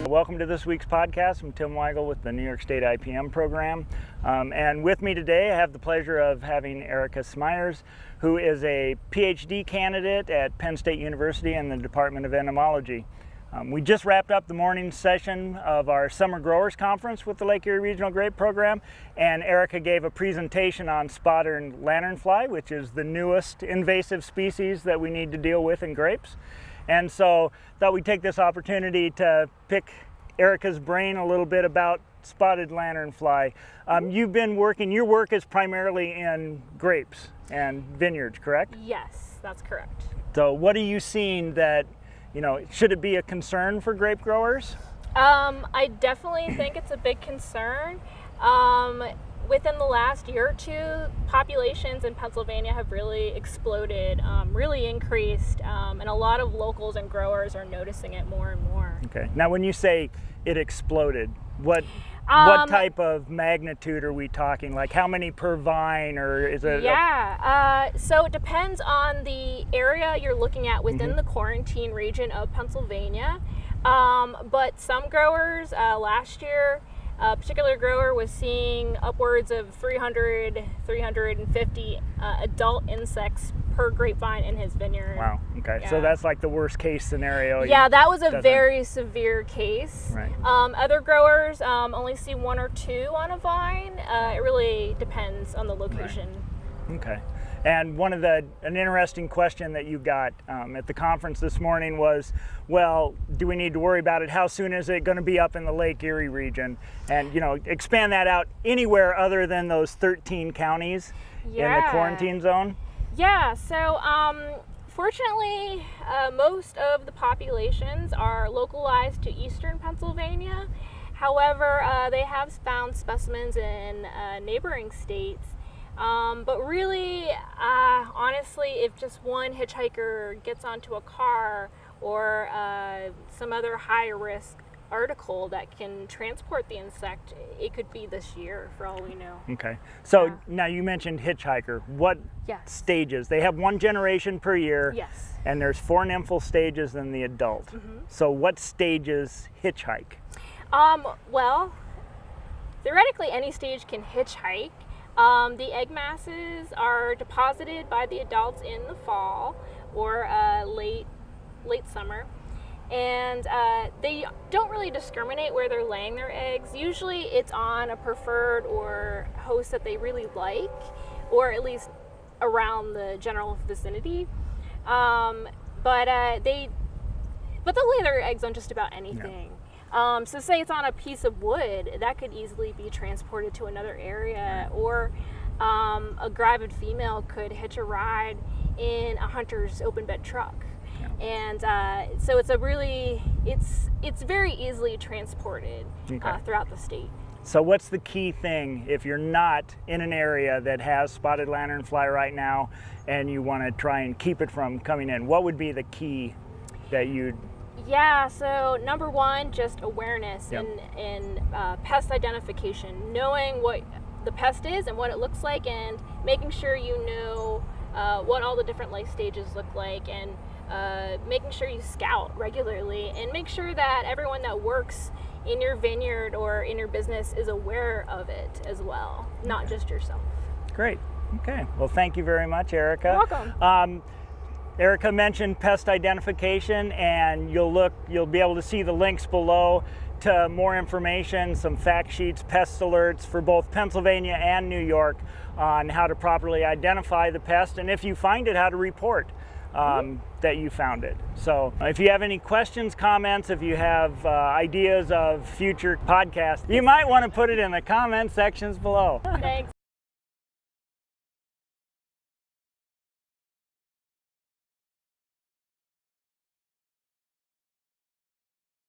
Welcome to this week's podcast. I'm Tim Weigel with the New York State IPM program. And with me today, I have the pleasure of having Erica Smyers, who is a PhD candidate at Penn State University in the Department of Entomology. We just wrapped up the morning session of our Summer Growers Conference with the Lake Erie Regional Grape Program, and Erica gave a presentation on Spotted Lanternfly, which is the newest invasive species that we need to deal with in grapes. And so thought we'd take this opportunity to pick Erica's brain a little bit about Spotted Lanternfly. You've been working, your work is primarily in grapes and vineyards, correct? Yes, that's correct. So what are you seeing that, should it be a concern for grape growers? I definitely think it's a big concern. Within the last year or two, populations in Pennsylvania have really exploded, really increased, and a lot of locals and growers are noticing it more and more. Okay. Now, when you say it exploded, what type of magnitude are we talking? Like how many per vine, or is it? Yeah. So it depends on the area you're looking at within the quarantine region of Pennsylvania. But some growers last year, a particular grower was seeing upwards of 300, 350 adult insects per grapevine in his vineyard. Wow, okay. Yeah. So that's like the worst case scenario. Yeah, that was a very severe case. Right. Other growers only see one or two on a vine. It really depends on the location. Right. Okay. And an interesting question that you got at the conference this morning was, well, do we need to worry about it? How soon is it going to be up in the Lake Erie region? And, expand that out anywhere other than those 13 counties in the quarantine zone? Yeah, so fortunately, most of the populations are localized to eastern Pennsylvania. However, they have found specimens in neighboring states. But really, honestly, if just one hitchhiker gets onto a car or some other high-risk article that can transport the insect, it could be this year for all we know. Okay. So now you mentioned hitchhiker. What stages? They have one generation per year. Yes. And there's 4 nymphal stages in the adult. So what stages hitchhike? Well, theoretically, any stage can hitchhike. The egg masses are deposited by the adults in the fall or late summer, and they don't really discriminate where they're laying their eggs. Usually it's on a preferred or host that they really like, or at least around the general vicinity. But they'll lay their eggs on just about anything. So say it's on a piece of wood, that could easily be transported to another area, or a gravid female could hitch a ride in a hunter's open bed truck. And so it's very easily transported throughout the state. So what's the key thing if you're not in an area that has Spotted Lanternfly right now and you want to try and keep it from coming in? What would be the key that you'd... Yeah, so number one, just awareness and pest identification, knowing what the pest is and what it looks like, and making sure you know what all the different life stages look like, and making sure you scout regularly, and make sure that everyone that works in your vineyard or in your business is aware of it as well, not just yourself. Great. Okay. Well, thank you very much, Erica. You're welcome. Erica mentioned pest identification, and you'll be able to see the links below to more information, some fact sheets, pest alerts for both Pennsylvania and New York on how to properly identify the pest, and if you find it, how to report that you found it. So if you have any questions, comments, if you have ideas of future podcasts, you might want to put it in the comment sections below. Thanks.